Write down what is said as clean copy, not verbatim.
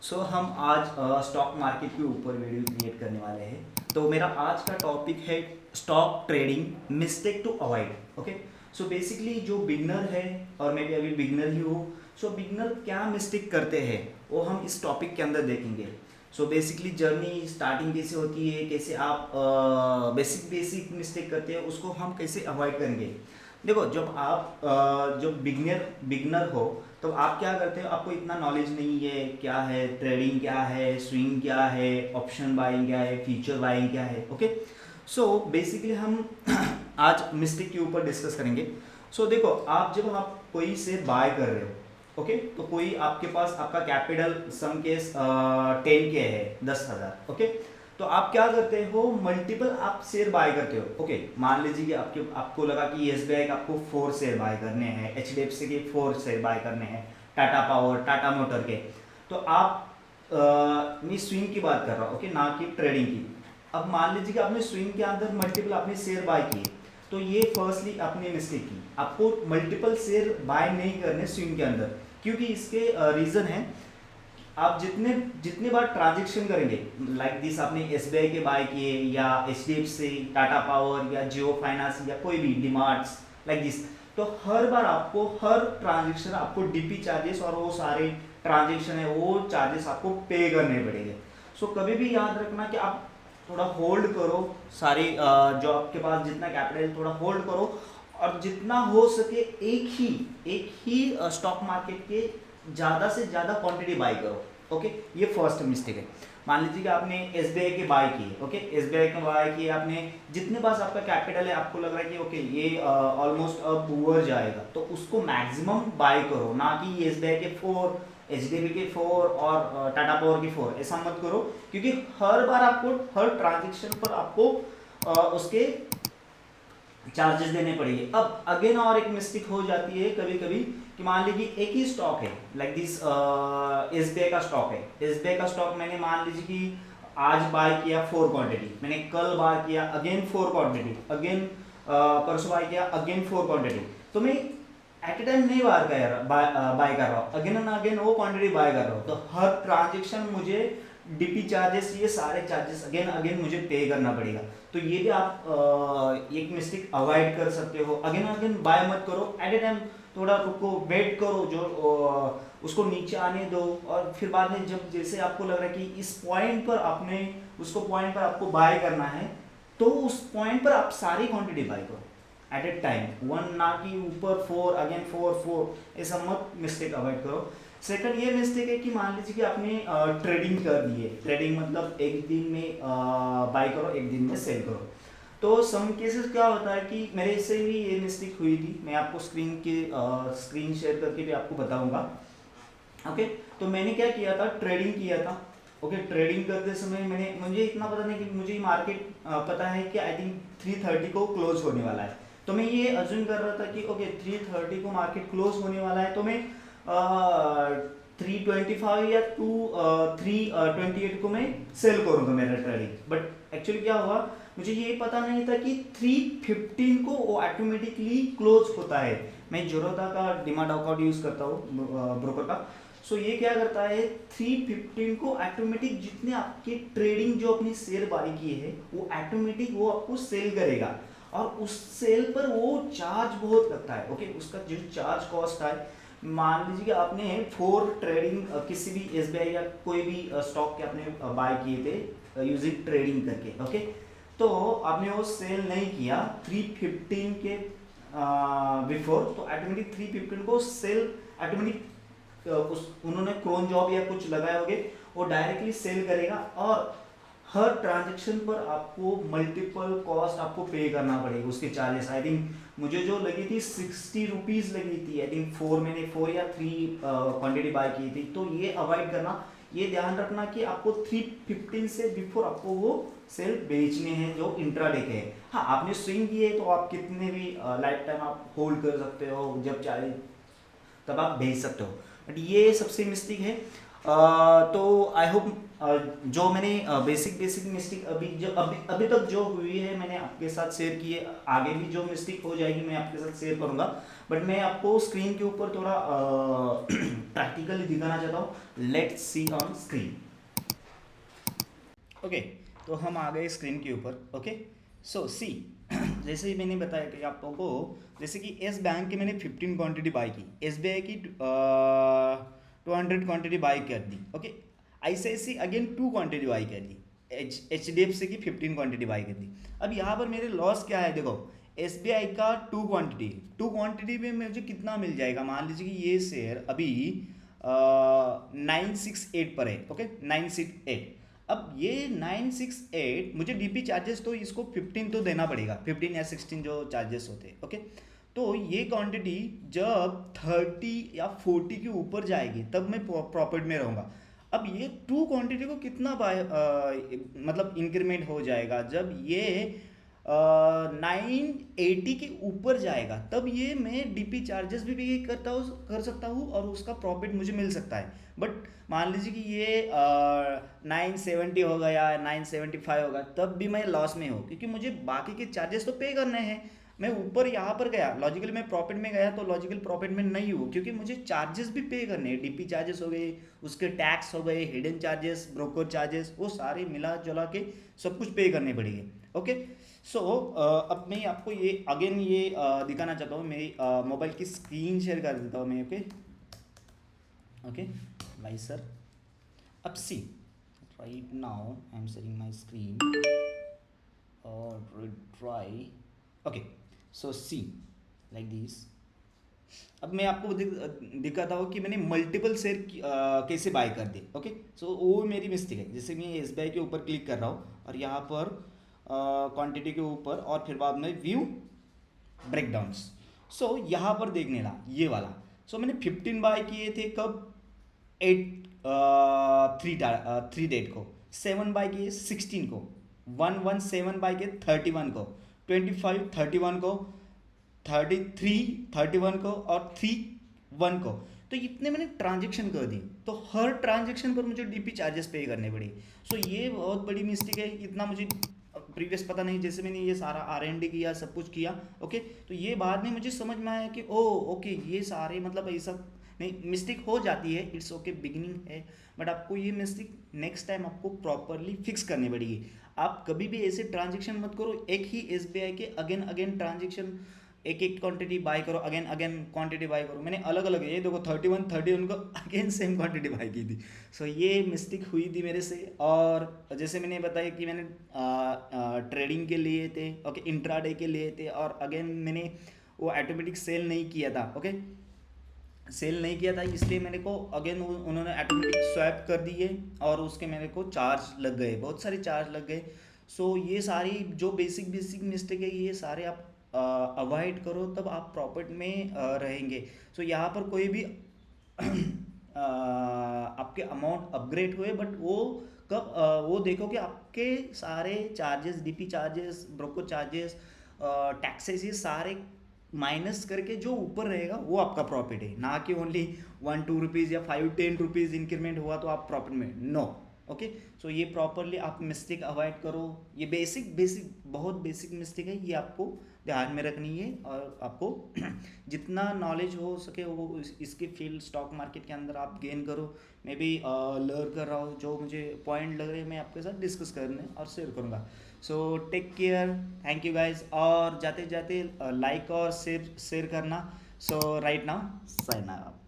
हम आज stock market के ऊपर वीडियो क्रिएट करने वाले हैं। तो मेरा आज का टॉपिक है stock trading mistake to avoid. Okay, so basically जो बिगनर है और मैं भी अभी बिगनर ही हूँ, सो बिगनर क्या मिस्टेक करते हैं वो हम इस टॉपिक के अंदर देखेंगे। सो बेसिकली जर्नी स्टार्टिंग कैसे होती है, कैसे आप बेसिक मिस्टेक करते हैं उसको हम कैसे अवॉइड करेंगे। देखो, जब आप जब बिगनर हो तो आप क्या करते हो, आपको इतना नॉलेज नहीं है क्या है ट्रेडिंग, क्या है स्विंग, क्या है ऑप्शन बाइंग, क्या है फ्यूचर बाइंग, क्या है। ओके, सो बेसिकली हम आज मिस्टेक के ऊपर डिस्कस करेंगे। देखो, जब आप कोई से बाय कर रहे हो, ओके, तो कोई आपके पास आपका कैपिटल सम केस 10K है, 10,000। ओके, तो आप क्या करते हो, मल्टीपल आप शेयर बाय करते हो। ओके, मान लीजिए कि आपको लगा कि एसबीआई के आपको 4 शेयर बाय करने हैं, एचडीएफसी के 4 शेयर बाय करने हैं, टाटा पावर, टाटा मोटर के। तो आप मैं स्विंग की बात कर रहा हूँ, ओके, ना कि ट्रेडिंग की। अब मान लीजिए कि आपने स्विंग के अंदर मल्टीपल आपने शेयर बाय किए, तो ये फर्स्टली आपने मिस्टेक की। आपको मल्टीपल शेयर बाय नहीं करने स्विंग के अंदर, क्योंकि इसके रीजन है। आप जितने जितने बार ट्रांजेक्शन करेंगे, लाइक दिस आपने एसबीआई के बाय किए या एचडीएफसी, टाटा पावर या जियो फाइनेंस या कोई भी डीमार्ट्स, लाइक दिस, तो हर बार आपको हर ट्रांजेक्शन आपको डीपी चार्जेस और वो सारे ट्रांजेक्शन है वो चार्जेस आपको पे करने पड़ेंगे। कभी भी याद रखना कि आप थोड़ा होल्ड करो, सारी जो आपके पास जितना कैपिटल थोड़ा होल्ड करो, और जितना हो सके एक ही स्टॉक मार्केट के ज़्यादा से ज़्यादा क्वांटिटी बाई करो। ओके, ये फर्स्ट मिस्टेक है। मान लीजिए कि आपने एसबीआई के बाय किए, ओके, एसबीआई के बाय किए आपने, जितने पास आपका कैपिटल है आपको लग रहा है कि ओके ये ऑलमोस्ट अब ऊपर जाएगा, तो उसको मैक्सिमम बाय करो, ना कि एसबीआई के 4, एचडीएफसी के 4 और टाटा पावर के 4। ऐसा मत करो, क्योंकि हर बार आपको हर ट्रांजेक्शन पर आपको उसके चार्जेस देने पड़ेंगे। अब अगेन और एक मिस्टेक हो जाती है कभी कभी कि मान लीजिए एक ही स्टॉक है, लाइक दिस एसबीआई का स्टॉक है। एसबीआई का स्टॉक मैंने मान लीजिए कि आज बाय किया 4 क्वांटिटी, मैंने कल बाय किया अगेन 4 क्वांटिटी, अगेन परसों बाय किया अगेन 4 क्वांटिटी। तो मैं एट ए टाइम नहीं बाय कर रहा हूँ, अगेन एंड अगेन वो क्वांटिटी बाय कर रहा हूँ। तो हर ट्रांजेक्शन मुझे डीपी चार्जेस, ये सारे चार्जेस अगेन अगेन मुझे पे करना पड़ेगा। तो ये भी आप एक मिस्टेक अवॉइड कर सकते हो। अगेन अगेन बाय मत करो, एट ए टाइम थोड़ा रुको, वेट करो, जो उसको नीचे आने दो, और फिर बाद में जब जैसे आपको लग रहा है कि इस पॉइंट पर आपने उसको पॉइंट पर आपको बाय करना है, तो उस पॉइंट पर आप सारी क्वांटिटी बाय करो एट ए टाइम, वन, ना कि ऊपर 4 अगेन 4, ऐसा मत मिस्टेक अवॉइड करो। सेकंड ये मिस्टेक है कि मान लीजिए कि आपने ट्रेडिंग कर दी है। ट्रेडिंग मतलब एक दिन में बाय करो, एक दिन में सेल करो। तो सम केसेस क्या होता है कि मेरे से भी ये मिस्टेक हुई थी, मैं आपको स्क्रीन शेयर करके भी आपको बताऊंगा। ओके, तो मैंने क्या किया था, ट्रेडिंग किया था। ओके, ट्रेडिंग करते समय मुझे इतना पता नहीं कि मुझे मार्केट पता है कि आई थिंक 3:30 को क्लोज होने वाला है। तो मैं ये अज्यूम कर रहा था कि ओके 3:30 को मार्केट क्लोज होने वाला है, तो मैं 325 या 328 को मैं सेल करूँगा मेरा ट्रेडिंग। बट एक्चुअली क्या हुआ, मुझे ये पता नहीं था कि 3:15 को वो ऑटोमेटिकली क्लोज होता है। मैं जोरोदा का डिमाट अकाउंट यूज़ करता हूँ, ब्रोकर का। ये क्या करता है, 3:15 को ऑटोमेटिक जितने आपके ट्रेडिंग जो अपनी शेयर बाई की है वो ऑटोमेटिक वो आपको सेल करेगा, और उस सेल पर वो चार्ज बहुत लगता है। ओके, उसका जो चार्ज कॉस्ट है, मान लीजिए कि आपने 4 ट्रेडिंग किसी भी एसबीआई या कोई भी स्टॉक के आपने बाय किए थे यूजिंग ट्रेडिंग करके। ओके, तो आपने वो सेल नहीं किया 3:15 के बिफोर, तो ऑटोमेटिक 3:15 को सेल ऑटोमेटिक उन्होंने क्रोन जॉब या कुछ लगाए होंगे, वो डायरेक्टली सेल करेगा, और हर ट्रांजेक्शन पर आपको मल्टीपल कॉस्ट आपको पे करना पड़ेगा, उसके चार्जेस। आई थिंक मुझे जो लगी थी 60 रुपीज़ लगी थी। आई थिंक मैंने 4 या 3 क्वांटिटी बाय की थी। तो ये अवॉइड करना, ये ध्यान रखना कि आपको 3:15 से बिफोर आपको वो सेल बेचने हैं जो इंट्राडे के हैं। हाँ, आपने स्विंग किए तो आप कितने भी लाइफ टाइम आप होल्ड कर सकते हो, जब चाहे तब आप भेज सकते हो। बट ये सबसे मिस्टेक है। तो आई होप जो मैंने बेसिक बेसिक मिस्टेक अभी तक जो हुई है मैंने आपके साथ शेयर की है। आगे भी जो मिस्टेक हो जाएगी मैं आपके साथ शेयर करूंगा, बट मैं आपको स्क्रीन के ऊपर थोड़ा प्रैक्टिकली दिखाना चाहता हूँ। Let's see on screen. Okay, तो हम आ गए स्क्रीन के ऊपर। ओके, सो सी जैसे ही मैंने बताया कि आप लोगों को, जैसे कि एस बैंक की मैंने 15 क्वांटिटी बाई की, एस बी आई की 200 क्वांटिटी बाई कर दी। Okay, ICICI again 2 quantity buy कर दी, HDFC की 15 क्वांटिटी बाई कर दी। अब यहाँ पर मेरे लॉस क्या है, देखो SBI का 2 क्वांटिटी में मुझे कितना मिल जाएगा। मान लीजिए कि ये शेयर अभी 968 पर है। ओके, 968। अब ये 968 मुझे डीपी चार्जेस तो इसको 15 तो देना पड़ेगा, 15 या 16 जो चार्जेस होते हैं। ओके, तो ये क्वांटिटी जब 30 या 40 के ऊपर जाएगी तब मैं प्रॉफिट में रहूँगा। अब ये 2 क्वांटिटी को कितना मतलब इंक्रीमेंट हो जाएगा, जब ये 980 के ऊपर जाएगा तब ये मैं डीपी चार्जेस भी पे कर सकता हूँ और उसका प्रॉफिट मुझे मिल सकता है। बट मान लीजिए कि ये 970 हो गया, 975 होगा, तब भी मैं लॉस में हूँ, क्योंकि मुझे बाकी के चार्जेस तो पे करने हैं। मैं ऊपर यहाँ पर गया, लॉजिकली मैं प्रॉफिट में गया तो लॉजिकल प्रॉफिट में नहीं हूँ, क्योंकि मुझे चार्जेस भी पे करने हैं। डीपी चार्जेस हो गए, उसके टैक्स हो गए, हिडन चार्जेस, ब्रोकर चार्जेस, वो सारे मिला जुला के सब कुछ पे करने पड़ेंगे। ओके, सो अब मैं आपको ये अगेन ये दिखाना चाहता हूँ। मेरी मोबाइल की स्क्रीन शेयर कर देता हूँ मैं। ओके ओके भाई सर, अब see right now I am sharing my screen और try. Okay, so see like this. अब मैं आपको दिखाता हूँ कि मैंने मल्टीपल शेयर कैसे बाय कर दिए। ओके, सो वो मेरी मिस्टेक है। जैसे मैं SBI के ऊपर क्लिक कर रहा हूँ और यहाँ पर क्वांटिटी के ऊपर और फिर बाद में व्यू ब्रेकडाउन्स। सो यहाँ पर देखने ला ये वाला। सो मैंने 15 बाय किए थे कब, 3 डेट को, 7 बाय किए 16 को, 117 बाय के 31 को, 25 31 को, 33 31 को और 31 को। तो इतने मैंने ट्रांजेक्शन कर दी, तो हर ट्रांजेक्शन पर मुझे डीपी चार्जेस पे करने पड़े। सो ये बहुत बड़ी मिस्टेक है। इतना मुझे प्रीवियस पता नहीं, जैसे मैंने ये सारा R&D किया, सब कुछ किया। ओके, तो ये बाद में मुझे समझ में आया कि ओके ये सारे मतलब ऐसा नहीं, मिस्टेक हो जाती है, इट्स ओके, बिगिनिंग है, बट आपको ये मिस्टेक नेक्स्ट टाइम आपको प्रॉपरली फिक्स करनी पड़ेगी। आप कभी भी ऐसे ट्रांजेक्शन मत करो, एक ही SBI के अगेन अगेन ट्रांजेक्शन, एक एक क्वांटिटी बाय करो, अगेन अगेन क्वांटिटी बाय करो। मैंने अलग अलग, ये देखो 31 को अगेन सेम क्वांटिटी बाय की थी। सो ये मिस्टेक हुई थी मेरे से। और जैसे मैंने बताया कि मैंने ट्रेडिंग के लिए थे, ओके, इंट्राडे के लिए थे, और अगेन मैंने वो ऑटोमेटिक सेल नहीं किया था। ओके, सेल नहीं किया था, इसलिए मेरे को अगेन उन्होंने ऑटोमेटिक स्वैप कर दिए और उसके मेरे को चार्ज लग गए, बहुत सारे चार्ज लग गए। सो ये सारी जो बेसिक बेसिक मिस्टेक है, ये सारे आप अवॉइड करो, तब आप प्रॉफिट में रहेंगे। सो यहाँ पर कोई भी आपके अमाउंट अपग्रेड हुए, बट वो कब वो देखो कि आपके सारे charges, DP charges, broker charges, taxes, ये सारे माइनस करके जो ऊपर रहेगा वो आपका प्रॉफिट है, ना कि ओनली 1-2 रुपीज़ या 5-10 रुपीज़ इंक्रीमेंट हुआ तो आप प्रॉफिट में, नो। ओके, सो ये प्रॉपरली आप मिस्टेक अवॉइड करो। ये बेसिक बेसिक बहुत बेसिक मिस्टेक है, ये आपको ध्यान में रखनी है। और आपको जितना नॉलेज हो सके वो इसके फील्ड स्टॉक मार्केट के अंदर आप गेन करो। मैं भी लर्न कर रहा हूँ, जो मुझे पॉइंट लग रहे हैं मैं आपके साथ डिस्कस करने और शेयर करूँगा। So take care, thank you guys. और जाते जाते लाइक और शेयर करना। So right now sign up.